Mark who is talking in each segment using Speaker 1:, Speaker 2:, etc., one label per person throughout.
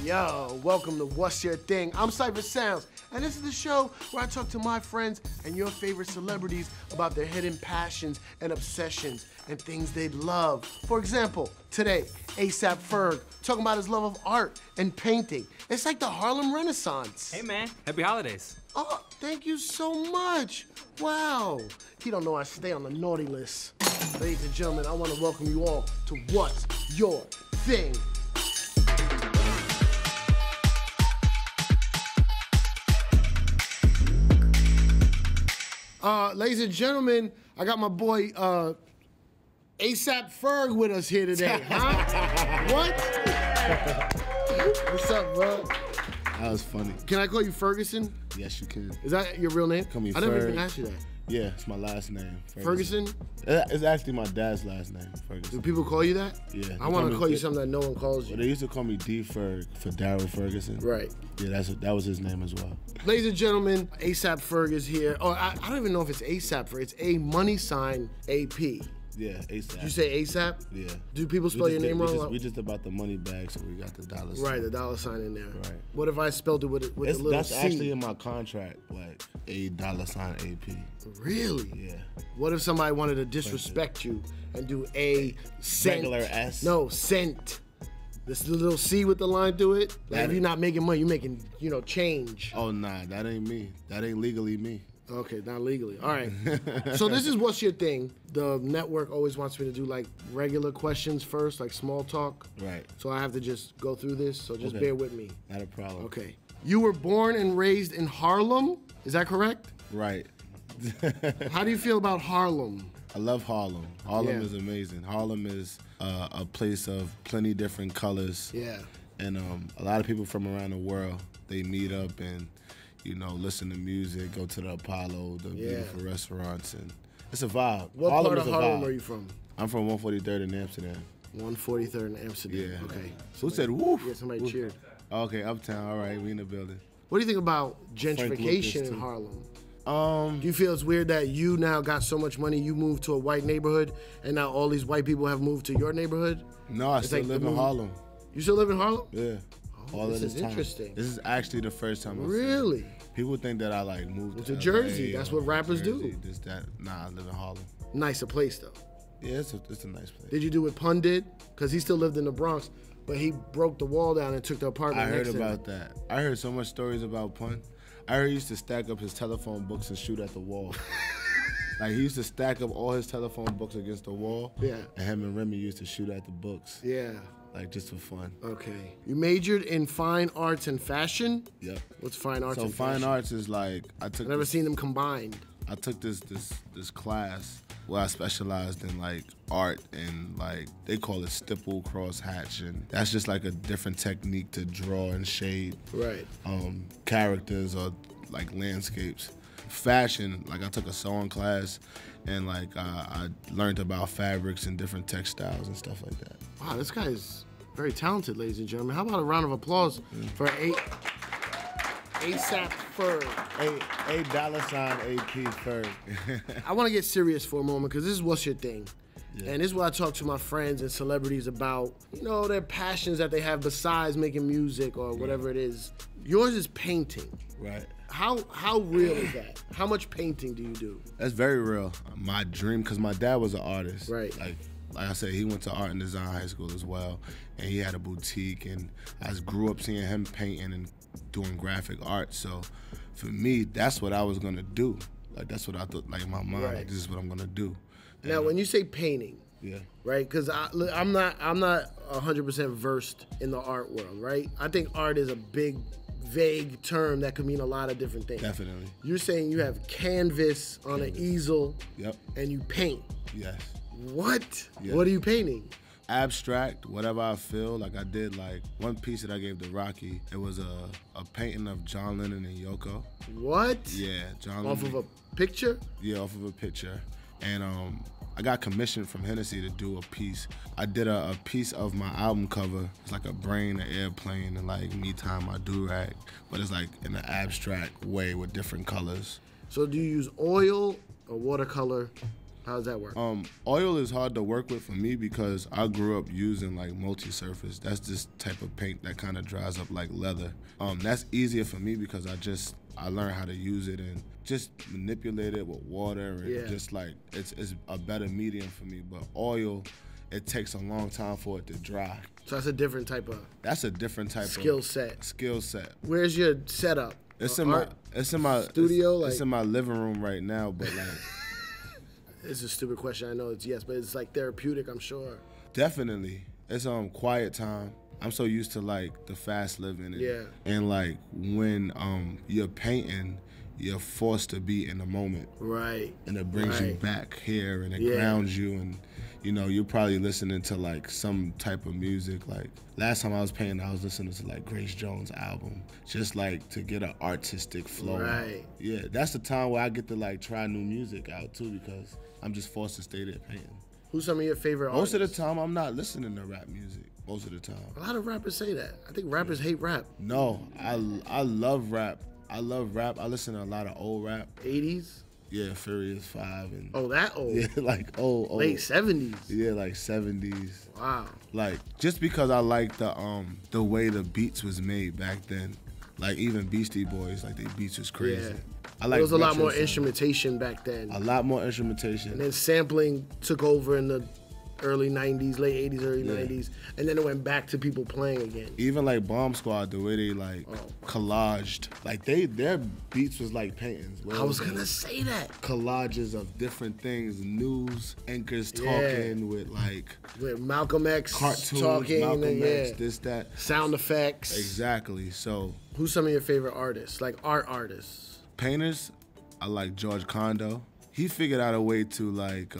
Speaker 1: Yo, welcome to What's Your Thing? I'm Cipha Sounds, and this is the show where I talk to my friends and your favorite celebrities about their hidden passions and obsessions and things they love. For example, today, ASAP Ferg talking about his love of art and painting. It's like the Harlem Renaissance.
Speaker 2: Hey man, happy holidays.
Speaker 1: Oh, thank you so much. Wow. He don't know I stay on the naughty list. Ladies and gentlemen, I want to welcome you all to What's Your Thing? Ladies and gentlemen, I got my boy ASAP Ferg with us here today, huh? What? What's up, bro?
Speaker 3: That was funny.
Speaker 1: Can I call you Ferguson?
Speaker 3: Yes, you can.
Speaker 1: Is that your real name?
Speaker 3: Call me
Speaker 1: I never
Speaker 3: Ferg.
Speaker 1: even asked you that.
Speaker 3: Yeah, it's my last name.
Speaker 1: Ferguson?
Speaker 3: It's actually my dad's last name, Ferguson.
Speaker 1: Do people call you that?
Speaker 3: Yeah.
Speaker 1: I want to call you something that no one calls you.
Speaker 3: Well, they used to call me D Ferg for Daryl Ferguson.
Speaker 1: Right.
Speaker 3: Yeah, that was his name as well.
Speaker 1: Ladies and gentlemen, ASAP Ferg is here. Oh, I don't even know if it's ASAP Ferg. It's A money sign AP.
Speaker 3: Yeah, ASAP.
Speaker 1: Did you say ASAP?
Speaker 3: Yeah.
Speaker 1: Do people spell your name wrong?
Speaker 3: We just about the money bag, so we got the dollar sign.
Speaker 1: Right, the dollar sign in there.
Speaker 3: Right.
Speaker 1: What if I spelled it with a little
Speaker 3: That's
Speaker 1: C?
Speaker 3: actually in my contract, like a dollar sign AP.
Speaker 1: Really?
Speaker 3: Yeah.
Speaker 1: What if somebody wanted to disrespect you and do a cent?
Speaker 3: Regular S?
Speaker 1: No, cent. This little C with the line through it. Like if you're not making money, you're making, change.
Speaker 3: Oh, nah, that ain't me. That ain't legally me.
Speaker 1: Okay, not legally. All right. So this is What's Your Thing? The network always wants me to do like regular questions first, like small talk.
Speaker 3: Right.
Speaker 1: So I have to just go through this, so just
Speaker 3: Okay.
Speaker 1: bear with me.
Speaker 3: Not a problem.
Speaker 1: Okay. You were born and raised in Harlem? Is that correct?
Speaker 3: Right.
Speaker 1: How do you feel about Harlem?
Speaker 3: I love Harlem. Harlem
Speaker 1: Yeah.
Speaker 3: is amazing. Harlem is a place of plenty different colors.
Speaker 1: Yeah.
Speaker 3: And a lot of people from around the world, they meet up and, listen to music, go to the Apollo, the beautiful restaurants, and it's a vibe.
Speaker 1: What
Speaker 3: Harlem
Speaker 1: part of
Speaker 3: is a
Speaker 1: Harlem
Speaker 3: vibe.
Speaker 1: are you from?
Speaker 3: I'm from 143rd in Amsterdam.
Speaker 1: 143rd in Amsterdam.
Speaker 3: Yeah.
Speaker 1: Okay.
Speaker 3: Who said woof?
Speaker 1: Yeah, somebody cheered.
Speaker 3: Okay, Uptown. All right, we in the building.
Speaker 1: What do you think about gentrification
Speaker 3: Lucas,
Speaker 1: in
Speaker 3: too.
Speaker 1: Harlem? Do you feel it's weird that you now got so much money, you moved to a white neighborhood, and now all these white people have moved to your neighborhood?
Speaker 3: No, I still
Speaker 1: like
Speaker 3: live
Speaker 1: the
Speaker 3: in
Speaker 1: movie-
Speaker 3: Harlem.
Speaker 1: You still live in Harlem?
Speaker 3: Yeah. All
Speaker 1: this
Speaker 3: of
Speaker 1: is
Speaker 3: time.
Speaker 1: interesting.
Speaker 3: This is actually the first time I've seen it.
Speaker 1: Really?
Speaker 3: People think that I moved
Speaker 1: To
Speaker 3: LA
Speaker 1: Jersey. That's
Speaker 3: or
Speaker 1: what rappers
Speaker 3: Jersey,
Speaker 1: do.
Speaker 3: This, that. Nah, I live in Harlem.
Speaker 1: Nicer place though.
Speaker 3: Yeah, it's a nice place.
Speaker 1: Did you do what Pun did? Because he still lived in the Bronx, but he broke the wall down and took the apartment
Speaker 3: I heard
Speaker 1: next to him.
Speaker 3: about that. I heard so much stories about Pun. I heard he used to stack up his telephone books and shoot at the wall. Like he used to stack up all his telephone books against the wall.
Speaker 1: Yeah.
Speaker 3: And him and Remy used to shoot at the books.
Speaker 1: Yeah.
Speaker 3: Like just for fun.
Speaker 1: Okay. You majored in fine arts and fashion?
Speaker 3: Yep.
Speaker 1: What's fine arts
Speaker 3: So
Speaker 1: and
Speaker 3: fine
Speaker 1: fashion?
Speaker 3: arts is like
Speaker 1: I've never seen them combined.
Speaker 3: I took this class where I specialized in like art and like they call it stipple cross hatch, and that's just like a different technique to draw and shade
Speaker 1: Right.
Speaker 3: characters or like landscapes. Fashion, like I took a sewing class and like I learned about fabrics and different textiles and stuff like that.
Speaker 1: Wow, this guy is very talented, ladies and gentlemen. How about a round of applause for ASAP Ferg?
Speaker 3: A dollar sign AP Ferg.
Speaker 1: I want to get serious for a moment because this is What's Your Thing?
Speaker 3: Yeah.
Speaker 1: And this is what I talk to my friends and celebrities about, their passions that they have besides making music or whatever it is. Yours is painting.
Speaker 3: Right.
Speaker 1: How real is that? How much painting do you do?
Speaker 3: That's very real. My dream, because my dad was an artist.
Speaker 1: Right.
Speaker 3: Like I said, he went to art and design high school as well, and he had a boutique, and I just grew up seeing him painting and doing graphic art. So for me, that's what I was gonna do. Like that's what I thought, like in my mind,
Speaker 1: Right.
Speaker 3: like this is what I'm gonna do.
Speaker 1: Now, when you say painting,
Speaker 3: Yeah.
Speaker 1: right? Because I'm not 100% versed in the art world, right? I think art is a big, vague term that could mean a lot of different things.
Speaker 3: Definitely.
Speaker 1: You're saying you have canvas on an easel,
Speaker 3: Yep.
Speaker 1: and you paint.
Speaker 3: Yes.
Speaker 1: What?
Speaker 3: Yeah.
Speaker 1: What are you painting?
Speaker 3: Abstract, whatever I feel. Like I did like one piece that I gave to Rocky. It was a painting of John Lennon and Yoko.
Speaker 1: What?
Speaker 3: Yeah, John
Speaker 1: Off
Speaker 3: Lennon.
Speaker 1: of a picture?
Speaker 3: Yeah, off of a picture. And I got commissioned from Hennessy to do a piece. I did a piece of my album cover. It's like a brain, an airplane, and like me tying my do-rag. But it's like in an abstract way with different colors.
Speaker 1: So do you use oil or watercolor? How does that work?
Speaker 3: Oil is hard to work with for me because I grew up using like multi-surface. That's this type of paint that kind of dries up like leather. That's easier for me because I learned how to use it and just manipulate it with water and just like it's a better medium for me. But oil, it takes a long time for it to dry.
Speaker 1: So that's a different type of.
Speaker 3: That's a different type
Speaker 1: skill
Speaker 3: of
Speaker 1: set.
Speaker 3: Skill set.
Speaker 1: Where's your setup?
Speaker 3: It's in my
Speaker 1: studio.
Speaker 3: It's in my living room right now, but like.
Speaker 1: It's a stupid question. I know it's yes, but it's like therapeutic. I'm sure.
Speaker 3: Definitely, it's quiet time. I'm so used to like the fast living and like when you're painting, you're forced to be in the moment.
Speaker 1: Right.
Speaker 3: And it brings you back here and it grounds you and you know, you're probably listening to like some type of music. Like last time I was painting, I was listening to like Grace Jones' album, just like to get an artistic flow.
Speaker 1: Right.
Speaker 3: Yeah, that's the time where I get to like try new music out too because I'm just forced to stay there painting.
Speaker 1: Who's some of your favorite artists?
Speaker 3: Most of the time, I'm not listening to rap music. Most of the time.
Speaker 1: A lot of rappers say that. I think rappers hate rap.
Speaker 3: No, I love rap. I love rap. I listen to a lot of old rap.
Speaker 1: 80s?
Speaker 3: Yeah, Furious 5 and
Speaker 1: that old?
Speaker 3: Yeah, like old.
Speaker 1: Late 70s.
Speaker 3: Yeah, like 70s.
Speaker 1: Wow.
Speaker 3: Like just because I like the way the beats was made back then. Like even Beastie Boys, like their beats was crazy.
Speaker 1: Yeah.
Speaker 3: I like
Speaker 1: there was a lot more
Speaker 3: sound.
Speaker 1: Instrumentation back then.
Speaker 3: A lot more instrumentation.
Speaker 1: And then sampling took over in the early 90s, late 80s, early 90s. And then it went back to people playing again.
Speaker 3: Even like Bomb Squad, the way they like collaged, like their beats was like paintings.
Speaker 1: I was gonna say that.
Speaker 3: Collages of different things, news anchors talking with like
Speaker 1: with Malcolm X
Speaker 3: cartoons,
Speaker 1: talking,
Speaker 3: Malcolm X, this, that.
Speaker 1: Sound effects.
Speaker 3: Exactly. So
Speaker 1: who's some of your favorite artists? Like art artists?
Speaker 3: Painters, I like George Condo. He figured out a way to like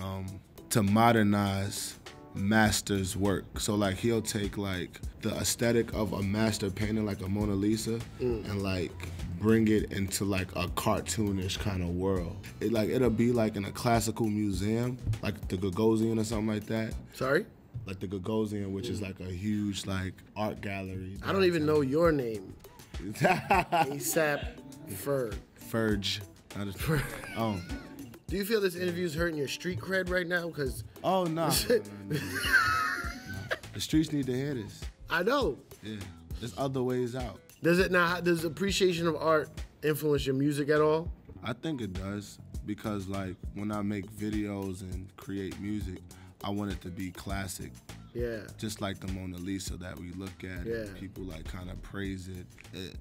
Speaker 3: to modernize master's work. So like he'll take like the aesthetic of a master painting like a Mona Lisa and like bring it into like a cartoonish kind of world. It'll be like in a classical museum, like the Gagosian or something like that.
Speaker 1: Sorry?
Speaker 3: Like the Gagosian, which is like a huge like art gallery.
Speaker 1: I don't even know your name. ASAP Ferg.
Speaker 3: Ferg.
Speaker 1: Do you feel this interview is hurting your street cred right now? Because
Speaker 3: no. The streets need to hear this.
Speaker 1: I know.
Speaker 3: Yeah, there's other ways out.
Speaker 1: Does appreciation of art influence your music at all?
Speaker 3: I think it does because like when I make videos and create music, I want it to be classic.
Speaker 1: Yeah.
Speaker 3: Just like the Mona Lisa that we look at and people like kind of praise it.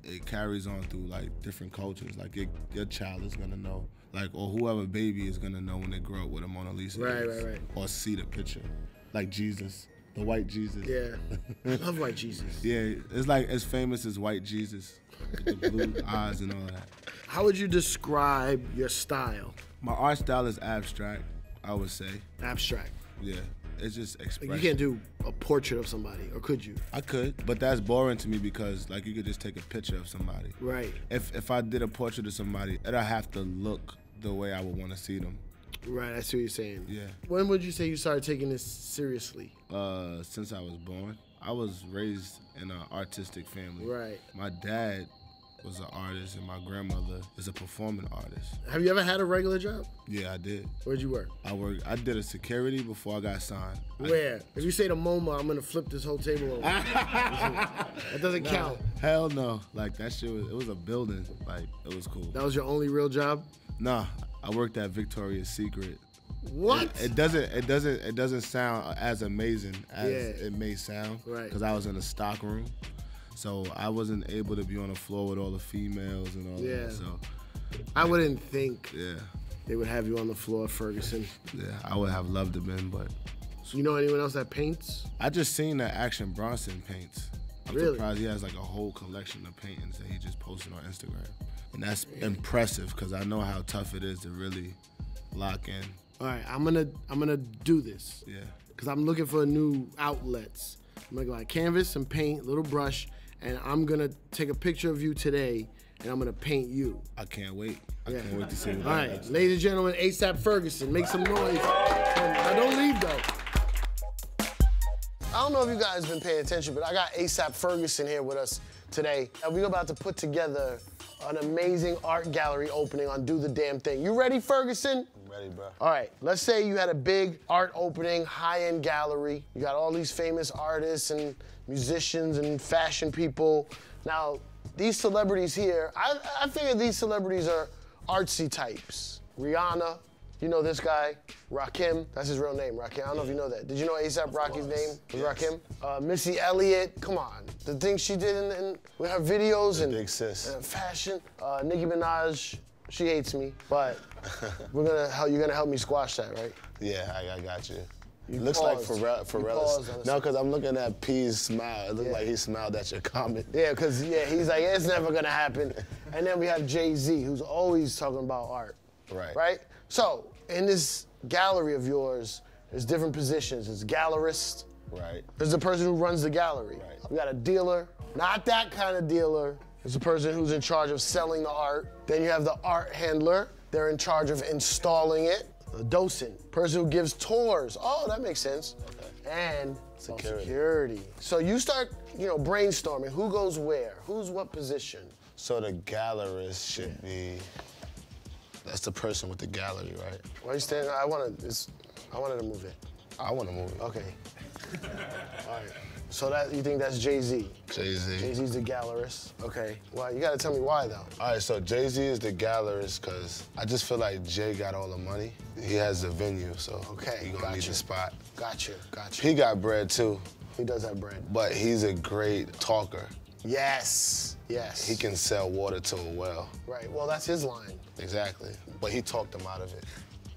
Speaker 3: It carries on through like different cultures. Like your child is gonna know. Like, or whoever baby is gonna know when they grow up what a Mona Lisa is. Right. Or see the picture. Like Jesus, the white Jesus.
Speaker 1: Yeah, I love white Jesus.
Speaker 3: Yeah, it's like as famous as white Jesus. With the blue eyes and all that.
Speaker 1: How would you describe your style?
Speaker 3: My art style is abstract, I would say.
Speaker 1: Abstract?
Speaker 3: Yeah, it's just expression.
Speaker 1: Like you can't do a portrait of somebody, or could you?
Speaker 3: I could, but that's boring to me because like you could just take a picture of somebody.
Speaker 1: Right.
Speaker 3: If I did a portrait of somebody, it'd have to look the way I would want to see them.
Speaker 1: Right, I see what you're saying.
Speaker 3: Yeah.
Speaker 1: When would you say you started taking this seriously?
Speaker 3: Since I was born. I was raised in an artistic family.
Speaker 1: Right.
Speaker 3: My dad was an artist and my grandmother is a performing artist.
Speaker 1: Have you ever had a regular job?
Speaker 3: Yeah, I did.
Speaker 1: Where'd you work?
Speaker 3: I did a security before I got signed.
Speaker 1: Where? If you say the MoMA, I'm gonna flip this whole table over. That doesn't count.
Speaker 3: Hell no. Like that shit it was a building. Like it was cool.
Speaker 1: That was your only real job?
Speaker 3: Nah, I worked at Victoria's Secret.
Speaker 1: What?
Speaker 3: It doesn't sound as amazing as it may sound.
Speaker 1: Right.
Speaker 3: Because I was in a stock room. So I wasn't able to be on the floor with all the females and all that. So
Speaker 1: I wouldn't think
Speaker 3: Yeah.
Speaker 1: They would have you on the floor, Ferguson.
Speaker 3: Yeah, I would have loved to been, but...
Speaker 1: You know anyone else that paints?
Speaker 3: I just seen that Action Bronson paints. I'm
Speaker 1: really?
Speaker 3: surprised he has like a whole collection of paintings that he just posted on Instagram. And that's impressive because I know how tough it is to really lock in.
Speaker 1: All right, I'm gonna do this.
Speaker 3: Yeah.
Speaker 1: Because I'm looking for new outlets. I'm gonna go like canvas, some paint, little brush, and I'm gonna take a picture of you today, and I'm gonna paint you.
Speaker 3: I can't wait. I can't wait to see what
Speaker 1: All right, ladies and gentlemen, ASAP Ferguson, make some noise. Now don't leave though. I don't know if you guys have been paying attention, but I got ASAP Ferguson here with us today. And we're about to put together an amazing art gallery opening on Do the Damn Thing. You ready, Ferguson?
Speaker 2: I'm
Speaker 3: ready, bro.
Speaker 1: All right, let's say you had a big art opening, high-end gallery. You got all these famous artists and musicians and fashion people. Now, these celebrities here, I figure these celebrities are artsy types. Rihanna, you know this guy, Rakim, that's his real name, Rakim. I don't know if you know that. Did you know ASAP Rocky's name was Rakim? Missy Elliott, come on. The things she did with her videos and
Speaker 3: big sis.
Speaker 1: Fashion. Nicki Minaj, she hates me, but you're gonna help me squash that, right?
Speaker 3: Yeah, I got you.
Speaker 1: You
Speaker 3: looks
Speaker 1: paused.
Speaker 3: like Pharrell. No, because I'm looking at P's smile. It looked like he smiled at your comment.
Speaker 1: Yeah, because he's like, it's never gonna happen. And then we have Jay-Z, who's always talking about art.
Speaker 3: Right.
Speaker 1: Right? So, in this gallery of yours, there's different positions. There's gallerist.
Speaker 3: Right.
Speaker 1: There's the person who runs the gallery.
Speaker 3: Right.
Speaker 1: We got a dealer, not that kind of dealer. There's the person who's in charge of selling the art. Then you have the art handler. They're in charge of installing it. The docent, person who gives tours. Oh, that makes sense. Okay. And security. So you start, brainstorming. Who goes where? Who's what position?
Speaker 3: So the gallerist should be. That's the person with the gallery, right?
Speaker 1: Why are you standing? I wanted to move it.
Speaker 3: I want to move it.
Speaker 1: Okay. All right. So you think that's Jay-Z?
Speaker 3: Jay-Z.
Speaker 1: Jay-Z's the gallerist. Okay. Well, you gotta tell me why though.
Speaker 3: All right, so Jay-Z is the gallerist because I just feel like Jay got all the money. He has the venue, so he gonna need the spot.
Speaker 1: Gotcha.
Speaker 3: He got bread too.
Speaker 1: He does have bread.
Speaker 3: But he's a great talker.
Speaker 1: Yes.
Speaker 3: He can sell water to a well.
Speaker 1: Right, well that's his line.
Speaker 3: Exactly, but he talked them out of it.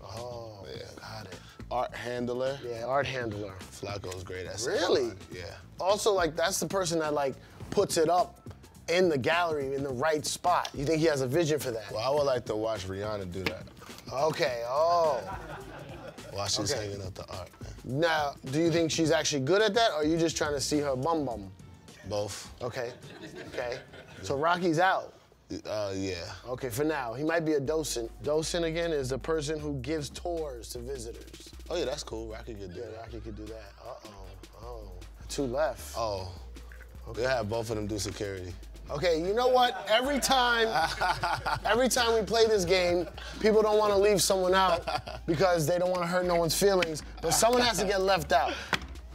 Speaker 1: Oh, yeah. Got it.
Speaker 3: Art handler.
Speaker 1: Yeah, art handler.
Speaker 3: Flacco's great at
Speaker 1: Really?
Speaker 3: Yeah.
Speaker 1: Also, that's the person that puts it up in the gallery in the right spot. You think he has a vision for that?
Speaker 3: Well, I would like to watch Rihanna do that.
Speaker 1: Okay,
Speaker 3: While she's hanging up the art.
Speaker 1: Now, do you think she's actually good at that, or are you just trying to see her bum?
Speaker 3: Both.
Speaker 1: Okay. So Rocky's out.
Speaker 3: Yeah.
Speaker 1: Okay, for now. He might be a docent. Docent, again, is the person who gives tours to visitors.
Speaker 3: Oh, yeah, that's cool. Rocky could do that.
Speaker 1: Yeah, Rocky could do that. Oh. 2 left.
Speaker 3: Oh. We'll have both of them do security.
Speaker 1: Okay, you know what? Every time we play this game, people don't want to leave someone out because they don't want to hurt no one's feelings, but someone has to get left out.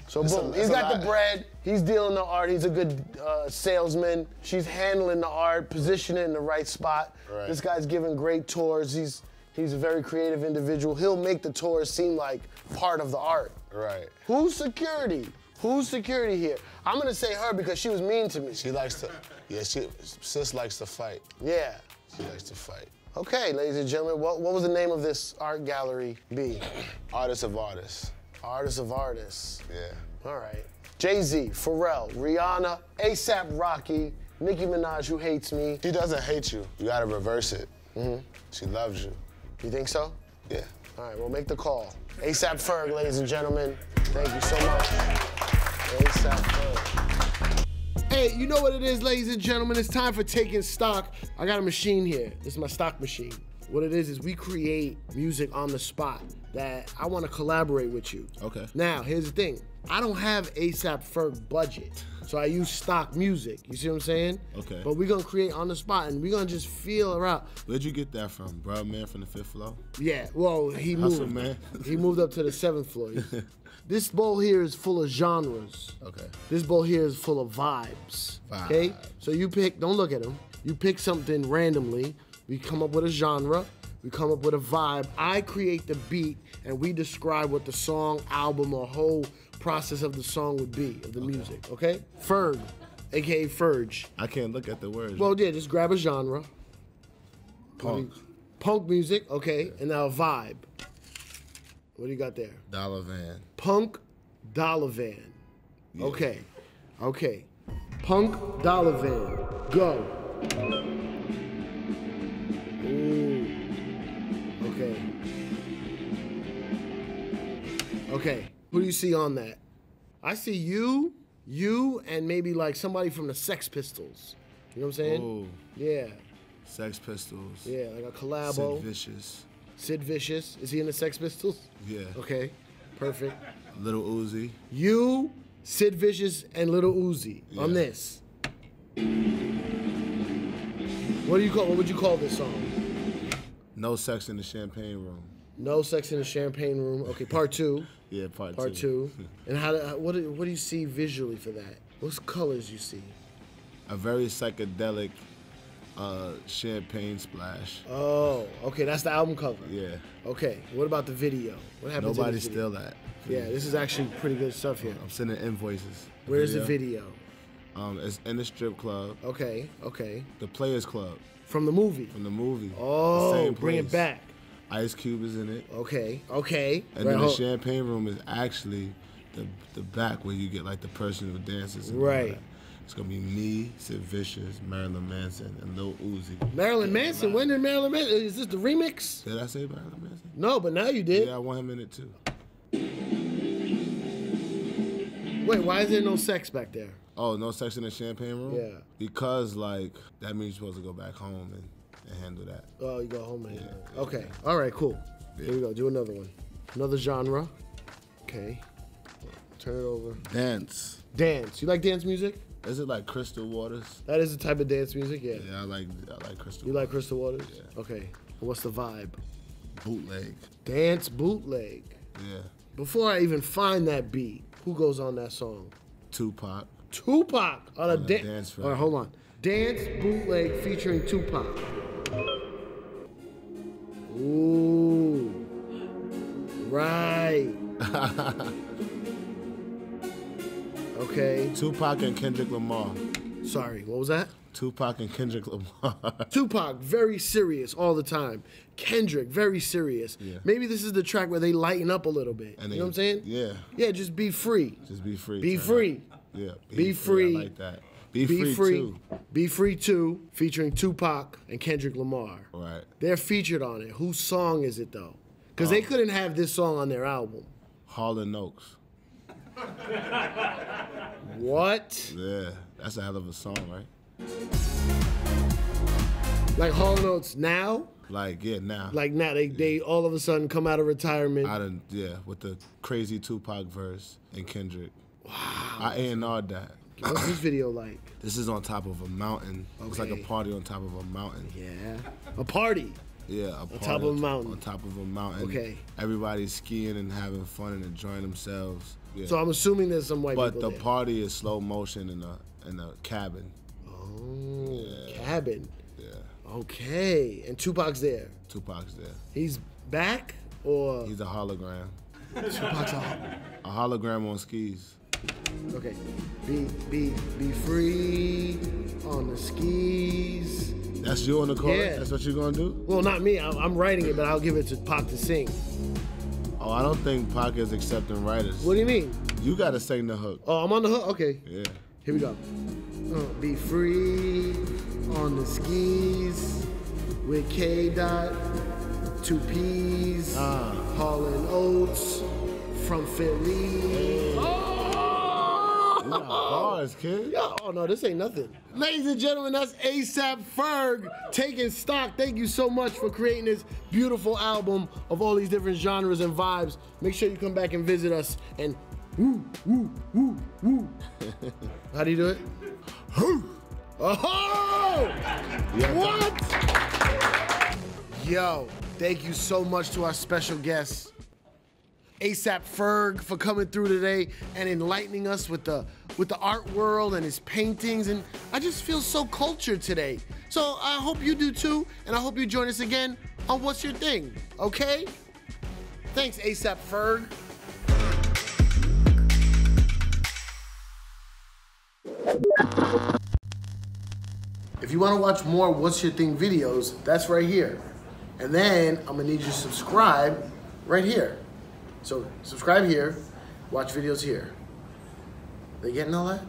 Speaker 1: So boom, he's got the bread, he's dealing the art, he's a good salesman, she's handling the art, positioning it in the right spot.
Speaker 3: Right.
Speaker 1: This guy's giving great tours, he's a very creative individual. He'll make the tours seem like part of the art.
Speaker 3: Right.
Speaker 1: Who's security? Who's security here? I'm gonna say her because she was mean to me.
Speaker 3: She likes to, sis likes to fight.
Speaker 1: Yeah.
Speaker 3: She likes to fight.
Speaker 1: Okay, ladies and gentlemen, what was the name of this art gallery be?
Speaker 3: Artists of Artists.
Speaker 1: Artists of Artists.
Speaker 3: Yeah.
Speaker 1: All right. Jay-Z, Pharrell, Rihanna, ASAP Rocky, Nicki Minaj, who hates me.
Speaker 3: She doesn't hate you. You gotta reverse it. She loves you.
Speaker 1: You think so?
Speaker 3: Yeah.
Speaker 1: All right, well, make the call. ASAP Ferg, ladies and gentlemen. Thank you so much. ASAP Ferg. Hey, you know what it is, ladies and gentlemen? It's time for taking stock. I got a machine here. This is my stock machine. What it is we create music on the spot that I want to collaborate with you.
Speaker 3: Okay.
Speaker 1: Now, here's the thing. I don't have ASAP Ferg budget, so I use stock music. You see what I'm saying?
Speaker 3: Okay.
Speaker 1: But we're going to create on the spot, and we're going to just feel her out.
Speaker 3: Where'd you get that from? Bro, man from the 5th floor?
Speaker 1: Yeah, well, he
Speaker 3: Hustle,
Speaker 1: moved.
Speaker 3: man.
Speaker 1: He moved up to the 7th floor. This bowl here is full of genres.
Speaker 3: Okay.
Speaker 1: This bowl here is full of vibes. Okay? So you pick, don't look at them. You pick something randomly. We come up with a genre. We come up with a vibe. I create the beat, and we describe what the song, album, or whole process of the song would be, of the music, okay? Ferg, AKA Ferg.
Speaker 3: I can't look at the words.
Speaker 1: Well, yeah, just grab a genre.
Speaker 3: Punk.
Speaker 1: Punk music, okay, and now a vibe. What do you got there?
Speaker 3: Dollar Van.
Speaker 1: Punk, Dollar Van.
Speaker 3: Yeah.
Speaker 1: Okay. Punk, Dollar Van. Go. Ooh. Okay. Who do you see on that? I see you, and maybe like somebody from the Sex Pistols. You know what I'm saying?
Speaker 3: Ooh.
Speaker 1: Yeah.
Speaker 3: Sex Pistols.
Speaker 1: Yeah, like a collabo.
Speaker 3: Sid Vicious.
Speaker 1: Sid Vicious. Is he in the Sex Pistols?
Speaker 3: Yeah.
Speaker 1: Okay. Perfect.
Speaker 3: Little Uzi.
Speaker 1: You, Sid Vicious, and Little Uzi on this. What would you call this song?
Speaker 3: No Sex in the Champagne Room.
Speaker 1: No sex in the champagne room. Okay, part 2.
Speaker 3: Yeah, part
Speaker 1: Part 2. And what do you see visually for that? What's colors you see?
Speaker 3: A very psychedelic champagne splash.
Speaker 1: Oh, okay, that's the album cover.
Speaker 3: Yeah.
Speaker 1: Okay, what about the video? What happens
Speaker 3: Nobody
Speaker 1: in this video?
Speaker 3: steal that.
Speaker 1: Yeah, this is actually pretty good stuff here.
Speaker 3: I'm sending invoices.
Speaker 1: Where's the video?
Speaker 3: It's in the strip club.
Speaker 1: Okay, okay.
Speaker 3: The Players Club.
Speaker 1: From the movie?
Speaker 3: From the movie.
Speaker 1: Oh,
Speaker 3: the same
Speaker 1: bring it
Speaker 3: place.
Speaker 1: back.
Speaker 3: Ice Cube is in it.
Speaker 1: Okay, okay.
Speaker 3: And then the champagne room is actually the back where you get like the person who dances. And
Speaker 1: right.
Speaker 3: It's gonna be me, Sid Vicious, Marilyn Manson, and Lil Uzi.
Speaker 1: Marilyn Manson? When did Marilyn Manson? Is this the remix?
Speaker 3: Did I say Marilyn Manson?
Speaker 1: No, but now you did.
Speaker 3: Yeah, I want him in it too.
Speaker 1: Wait, why is there no sex back there?
Speaker 3: Oh, no sex in the champagne room?
Speaker 1: Yeah.
Speaker 3: Because like that means you're supposed to go back home and handle that.
Speaker 1: Oh, you go home and handle it. Okay. All right, cool.
Speaker 3: Yeah.
Speaker 1: Here we go. Do another one. Another genre. Okay. Turn it over.
Speaker 3: Dance.
Speaker 1: Dance. You like dance music?
Speaker 3: Is it like Crystal Waters?
Speaker 1: That is the type of dance music, yeah.
Speaker 3: Yeah, I like Crystal.
Speaker 1: You like Crystal Waters?
Speaker 3: Yeah.
Speaker 1: Okay. What's the vibe?
Speaker 3: Bootleg.
Speaker 1: Dance bootleg.
Speaker 3: Yeah.
Speaker 1: Before I even find that beat, who goes on that song?
Speaker 3: Tupac.
Speaker 1: Tupac on a
Speaker 3: dance
Speaker 1: All right, hold on. Dance bootleg featuring Tupac. Ooh. Right. Okay.
Speaker 3: Tupac and Kendrick Lamar.
Speaker 1: Sorry, what was that?
Speaker 3: Tupac and Kendrick Lamar.
Speaker 1: Tupac, very serious all the time. Kendrick, very serious.
Speaker 3: Yeah.
Speaker 1: Maybe this is the track where they lighten up a little bit.
Speaker 3: And
Speaker 1: you know what I'm saying?
Speaker 3: Yeah.
Speaker 1: Yeah, just be free.
Speaker 3: Just be free.
Speaker 1: Be free.
Speaker 3: Yeah.
Speaker 1: Be free.
Speaker 3: I like that. Be free too.
Speaker 1: Be Free 2, featuring Tupac and Kendrick Lamar.
Speaker 3: Right.
Speaker 1: They're featured on it. Whose song is it though? Because they couldn't have this song on their album.
Speaker 3: Hall & Oates.
Speaker 1: What?
Speaker 3: Yeah, that's a hell of a song, right?
Speaker 1: Like Hall & Oates now?
Speaker 3: Like, yeah, now.
Speaker 1: Like now, they all of a sudden come out of retirement.
Speaker 3: Yeah, with the crazy Tupac verse and Kendrick. Wow. I A&R'd that.
Speaker 1: What's this video like?
Speaker 3: This is on top of a mountain.
Speaker 1: Okay.
Speaker 3: It's like a party on top of a mountain.
Speaker 1: Yeah. A party.
Speaker 3: Yeah, a party
Speaker 1: on top of a mountain.
Speaker 3: On top of a mountain.
Speaker 1: Okay.
Speaker 3: Everybody's skiing and having fun and enjoying themselves. Yeah.
Speaker 1: So I'm assuming there's some white people
Speaker 3: But the
Speaker 1: there.
Speaker 3: party is slow motion in a cabin.
Speaker 1: Oh,
Speaker 3: Yeah.
Speaker 1: Cabin.
Speaker 3: Yeah.
Speaker 1: Okay, and Tupac's there.
Speaker 3: Tupac's there.
Speaker 1: He's back, or
Speaker 3: He's a hologram.
Speaker 1: Tupac's
Speaker 3: A hologram on skis.
Speaker 1: Okay. Be free on the skis.
Speaker 3: That's you on the chorus?
Speaker 1: Yeah.
Speaker 3: That's what you're gonna do?
Speaker 1: Well, not me. I'm writing it, but I'll give it to Pac to sing.
Speaker 3: Oh, I don't think Pac is accepting writers.
Speaker 1: What do you mean?
Speaker 3: You gotta sing the hook.
Speaker 1: Oh, I'm on the hook? Okay.
Speaker 3: Yeah.
Speaker 1: Here we go. Be free on the skis with K. Dot, 2 P's, Hall & Oates from Philly.
Speaker 3: You got bars, kid.
Speaker 1: Yeah, oh no, this ain't nothing. Ladies and gentlemen, that's ASAP Ferg taking stock. Thank you so much for creating this beautiful album of all these different genres and vibes. Make sure you come back and visit us and woo, woo, woo, woo. How do you do it? Oh! What? Yo, thank you so much to our special guests, ASAP Ferg, for coming through today and enlightening us with the art world and his paintings. And I just feel so cultured today. So I hope you do too, and I hope you join us again on What's Your Thing, okay? Thanks, ASAP Ferg. If you want to watch more What's Your Thing videos, that's right here. And then I'm gonna need you to subscribe right here. So subscribe here, watch videos here. They getting all that?